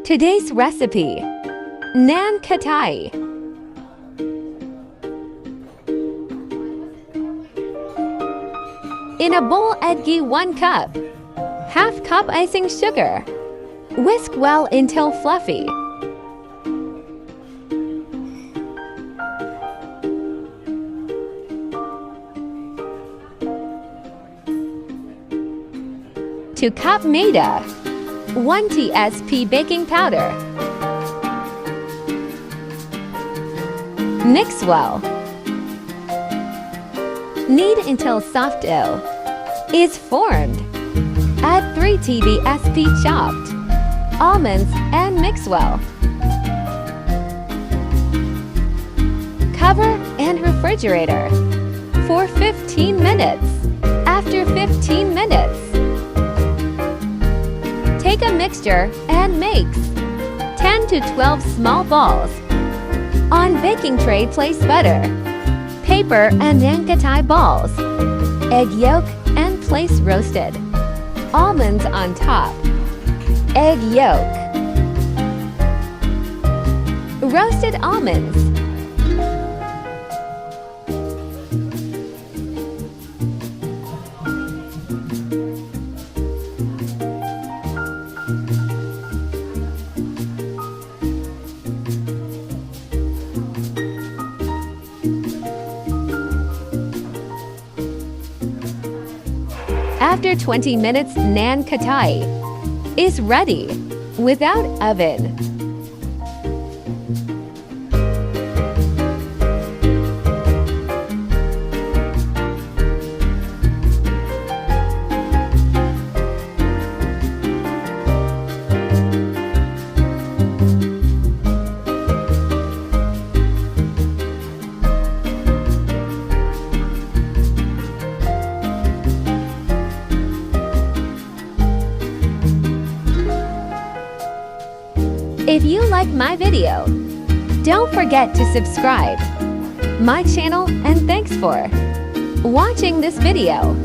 Today's recipe: naan khatai. In a bowl, add ghee 1 cup, half cup icing sugar. Whisk well until fluffy. To cup maida, 1 tsp baking powder. Mix well. Knead until soft dough is formed. Add 3 tbsp chopped almonds and mix well. Cover and refrigerator for 15 minutes. After 15 minutes, take a mixture and mix 10 to 12 small balls. On baking tray, place butter, paper and naan khatai balls, egg yolk and place roasted almonds on top, egg yolk, roasted almonds, After 20 minutes, naan khatai is ready without oven. If you like my video, don't forget to subscribe my channel, and thanks for watching this video.